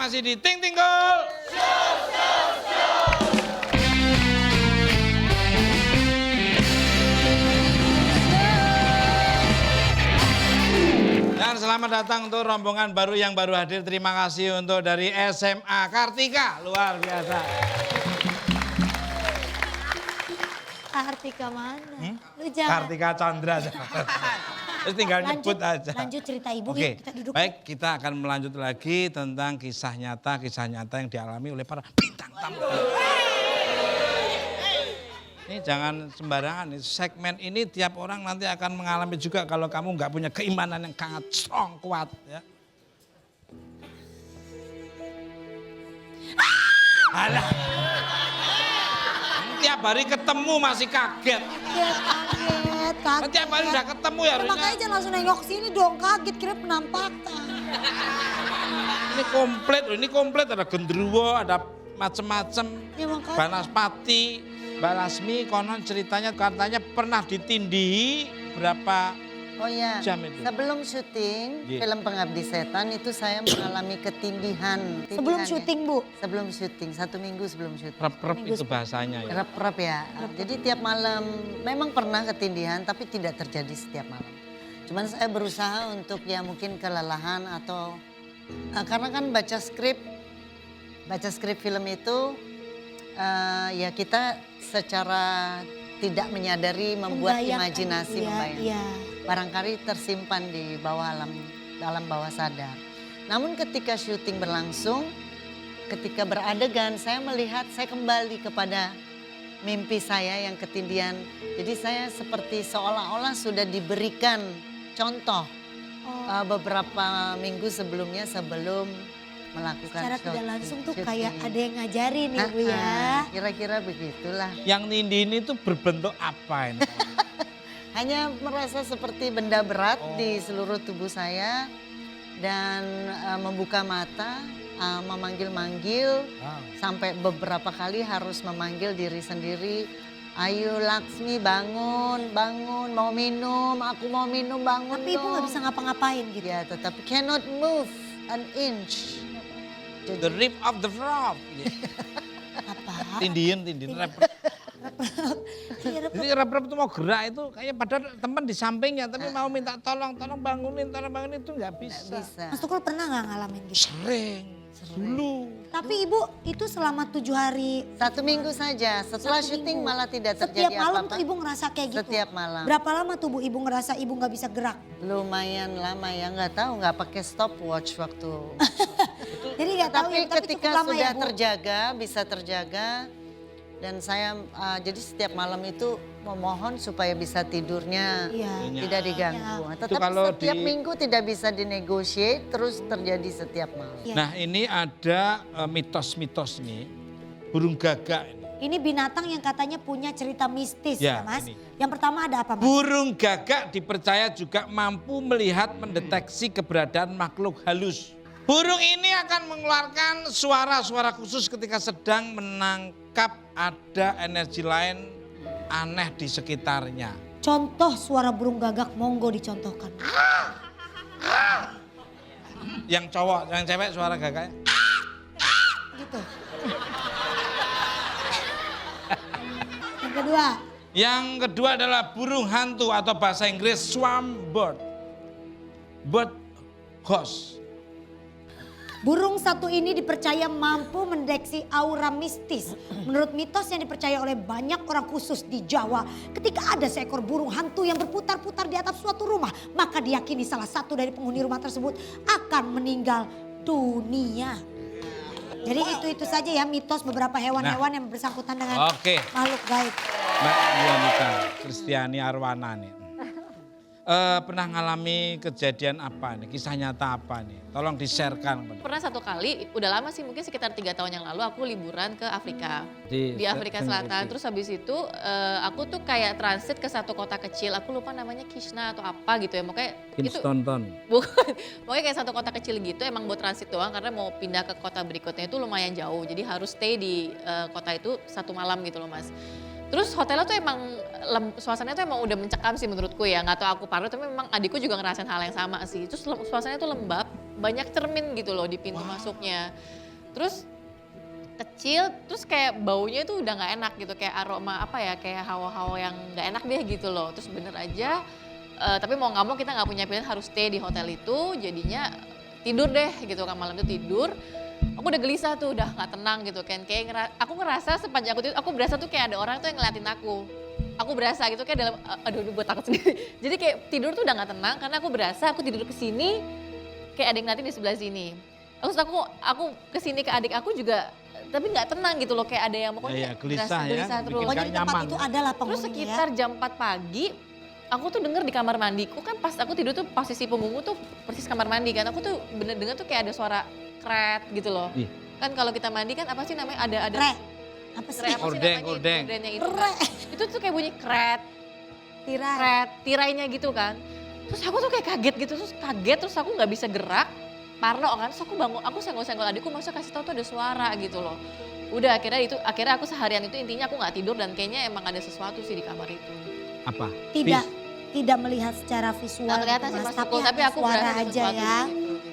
masih di Ting Tinggul. Dan selamat datang untuk rombongan baru yang baru hadir. Terima kasih untuk dari SMA Kartika, luar biasa. Kartika mana? Lu jangan. Kartika Chandra. Terus tinggal nyebut aja. Lanjut cerita ibu, Oke, yuk kita duduk. baik kita akan melanjut lagi tentang kisah nyata yang dialami oleh para bintang tamu. Ini jangan sembarangan, segmen ini tiap orang nanti akan mengalami juga kalau kamu nggak punya keimanan yang sangat strong, kuat. Ya. Alah. Tiap hari ketemu masih kaget. Kaget. Tiap hari udah ketemu ya harusnya. Makanya jangan langsung nengok sini dong, kaget kira penampakan. Ini komplit ada genderuwo, ada macem-macem. Ya, makanya. Banaspati, Mbak Lasmi konon ceritanya katanya pernah ditindihi berapa Oh ya, jam itu? sebelum syuting Iya. film Pengabdi Setan itu saya mengalami ketindihan. Sebelum syuting Bu? Sebelum syuting, 1 minggu sebelum syuting. rep-rep itu bahasanya ya. Rep-rep ya. Jadi tiap malam memang pernah ketindihan tapi tidak terjadi setiap malam. Cuman saya berusaha untuk ya mungkin kelelahan atau karena kan baca skrip film itu ya kita secara tidak menyadari membuat Membayangkan, imajinasi iya, membayangkan. iya. Barangkali tersimpan di bawah dalam bawah sadar. Namun ketika syuting berlangsung, ketika beradegan saya melihat saya kembali kepada mimpi saya yang ketindihan. Jadi saya seperti seolah-olah sudah diberikan contoh beberapa minggu sebelumnya sebelum melakukan Secara tidak langsung tuh syuting. kayak ada yang ngajarin nih Bu ya. Kira-kira begitulah. Yang nindihin itu berbentuk apa ini? Hanya merasa seperti benda berat di seluruh tubuh saya dan membuka mata, memanggil-manggil sampai beberapa kali harus memanggil diri sendiri. Ayo Laksmi bangun, bangun, mau minum, aku mau minum, bangun Tapi Ibu nggak bisa ngapa-ngapain gitu. Ya tetapi cannot move an inch. The rip of the frog. Apa? Tindihin, rep. Jadi rep-rep itu mau gerak itu kayak padahal teman di sampingnya tapi mau minta tolong bangunin itu nggak bisa. Mas Tukul pernah nggak ngalamin gitu? Sering. Dulu. Tapi Ibu itu selama 7 hari. 1 minggu saja, setelah 1 syuting minggu. malah tidak Setiap terjadi malam apa-apa. tuh Ibu ngerasa kayak gitu? Setiap malam. Berapa lama tuh Bu Ibu ngerasa Ibu nggak bisa gerak? Lumayan lama ya, nggak tahu nggak pakai stopwatch waktu. Jadi nggak tahu Tapi ya, tapi ketika cukup lama sudah ya Bu? terjaga, bisa terjaga. Dan saya jadi setiap malam itu memohon supaya bisa tidurnya Iya. tidak diganggu. Iya. Tetapi kalau setiap di- minggu tidak bisa dinegosiate, terus terjadi setiap malam. Iya. Nah ini ada mitos-mitos nih. Burung gagak ini. Ini binatang yang katanya punya cerita mistis Ya, ya Mas. ini. Yang pertama ada apa Mas? Burung gagak dipercaya juga mampu melihat mendeteksi keberadaan makhluk halus. Burung ini akan mengeluarkan suara-suara khusus ketika sedang menangkap ada energi lain aneh di sekitarnya. Contoh suara burung gagak monggo dicontohkan. Yang cowok, yang cewek suara gagaknya. Gitu. Yang kedua. Yang kedua adalah burung hantu atau bahasa Inggris swarm bird. Bird house. Burung satu ini dipercaya mampu mendeteksi aura mistis. Menurut mitos yang dipercaya oleh banyak orang khusus di Jawa, ketika ada seekor burung hantu yang berputar-putar di atap suatu rumah, maka diyakini salah satu dari penghuni rumah tersebut akan meninggal dunia. Jadi itu saja ya mitos beberapa hewan-hewan yang bersangkutan dengan Oke. makhluk gaib. Mbak Dianita, Kristiani Arwana nih. Pernah ngalami kejadian apa nih? Kisah nyata apa nih? Tolong di-sharekan. Pernah satu kali, udah lama sih mungkin sekitar 3 tahun yang lalu aku liburan ke Afrika. Di Afrika Selatan. Terus habis itu aku tuh kayak transit ke satu kota kecil. Aku lupa namanya Kishna atau apa gitu ya. Pokoknya itu Kingston. bukan. Pokoknya kayak satu kota kecil gitu emang buat transit doang karena mau pindah ke kota berikutnya itu lumayan jauh. Jadi harus stay di kota itu 1 malam gitu loh Mas. Terus hotelnya tuh emang suasananya tuh emang udah mencekam sih menurutku ya. Nggak tahu aku parno tapi memang adikku juga ngerasain hal yang sama sih. Terus suasananya tuh lembab. banyak cermin gitu loh di pintu masuknya. Terus kecil, terus kayak baunya tuh udah nggak enak gitu, kayak aroma apa ya, kayak hawa-hawa yang nggak enak deh gitu loh. Terus bener aja, tapi mau nggak mau kita nggak punya pilihan harus stay di hotel itu, jadinya tidur deh gitu kan, malam itu tidur. Aku udah gelisah tuh, udah nggak tenang gitu kan. Kayak aku ngerasa sepanjang aku tidur, aku berasa tuh kayak ada orang tuh yang ngeliatin aku. Aku berasa gitu kayak dalam, aduh gue takut sendiri. Jadi kayak tidur tuh udah nggak tenang karena aku berasa aku tidur ke sini, kayak ada yang ngeliatin di sebelah sini. Terus aku kesini ke adik aku juga, tapi nggak tenang gitu loh, kayak ada yang pokoknya Iya, gelisah berasa ya, gelisah bikin terus. Pokoknya nggak di tempat nyaman. itu adalah Terus penghuninya ya. sekitar jam 4 pagi, aku tuh denger di kamar mandiku kan pas aku tidur tuh posisi punggungku tuh persis kamar mandi kan. Aku tuh bener denger tuh kayak ada suara kret gitu loh. Ih. Kan kalau kita mandi kan apa sih namanya ada Re, apa sih? kret apa sih Kordeng, namanya? kordeng. Kordennya itu. Re. Kan. Itu tuh kayak bunyi kret, Tirai. tirainya gitu kan. Terus aku tuh kayak kaget gitu, terus aku nggak bisa gerak. Parno kan, terus aku bangun, aku senggol-senggol adikku, masa kasih tahu tuh ada suara gitu loh. Udah akhirnya aku seharian itu intinya aku nggak tidur dan kayaknya emang ada sesuatu sih di kamar itu. Apa? Tidak melihat secara visual, Nggak kelihatan gitu, sih Mas, pas pukul, tapi hanya aku suara berasa ada aja sesuatu ya. di situ, gitu.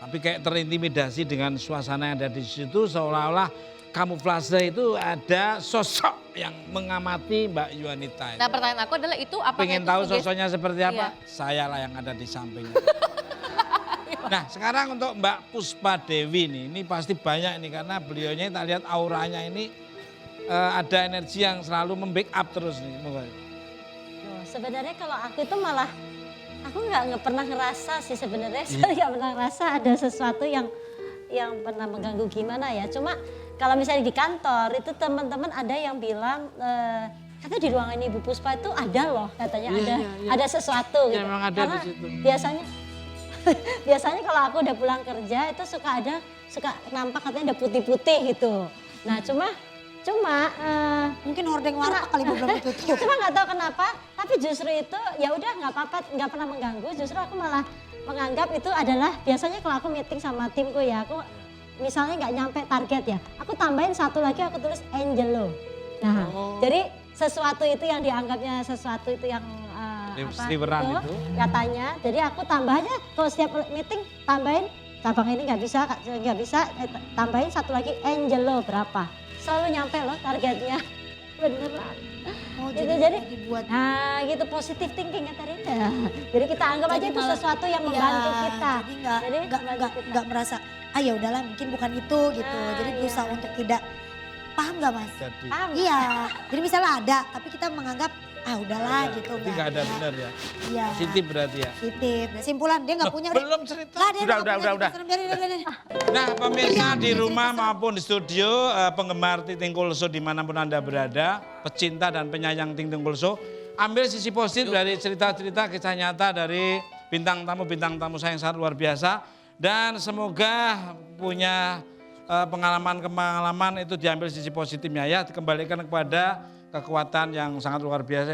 Tapi kayak terintimidasi dengan suasana yang ada di situ, seolah-olah kamuflase itu ada sosok yang mengamati Mbak Yuanita itu. Nah pertanyaan aku adalah itu apa? Pengen tahu sosoknya seperti apa? Iya. Sayalah yang ada di sampingnya. Nah sekarang untuk Mbak Puspa Dewi nih, ini pasti banyak nih karena beliaunya tak lihat auranya ini ada energi yang selalu membackup terus nih. Moga. Oh, sebenarnya kalau aku itu malah aku nggak pernah ngerasa sih sebenarnya. Saya nggak pernah ngerasa ada sesuatu yang pernah mengganggu gimana ya. Cuma kalau misalnya di kantor itu teman-teman ada yang bilang katanya di ruangan Ibu Puspa itu ada loh katanya ada sesuatu Ya, gitu. memang ada Karena di situ. biasanya kalau aku udah pulang kerja itu suka nampak katanya ada putih-putih gitu. Nah cuma Mungkin hordeng warna kali Bu belum ditutup. cuma nggak tahu kenapa, tapi justru itu ya udah nggak apa-apa, nggak pernah mengganggu. Justru aku malah menganggap itu adalah biasanya kalau aku meeting sama timku ya, aku misalnya nggak nyampe target ya, aku tambahin satu lagi, aku tulis Angelo. Nah, jadi sesuatu itu yang dianggapnya sesuatu itu yang Sliweran itu. katanya. Jadi aku tambahnya kalau setiap meeting tambahin cabang ini nggak bisa, tambahin satu lagi Angelo berapa. Selalu nyampe loh targetnya, beneran. Oh, Gitu, jadi jadi- dibuat Nah gitu positive thinking ya Tarina. Jadi kita anggap aja Jadi itu malah- sesuatu yang Iya, membantu kita. Jadi Jadi membantu kita. nggak merasa ah ya udahlah mungkin bukan itu gitu. Ah, Jadi berusaha iya. untuk tidak paham nggak Mas? Jadi, Paham? Iya. Jadi misalnya ada tapi kita menganggap ah udahlah gitu. jadi nggak ada benar ya. Iya. Positif berarti ya. Positif. Nah, simpulan dia nggak Loh, punya. belum cerita. Lah, dia Udah. nggak punya, kita serem, biarin. Nah pemirsa di rumah maupun di studio, penggemar Ting Kulso dimanapun Anda berada, pecinta dan penyayang Ting Kulso, ambil sisi positif dari cerita-cerita kisah nyata dari bintang tamu saya yang sangat luar biasa. Dan semoga punya pengalaman itu diambil sisi positifnya ya, dikembalikan kepada kekuatan yang sangat luar biasa.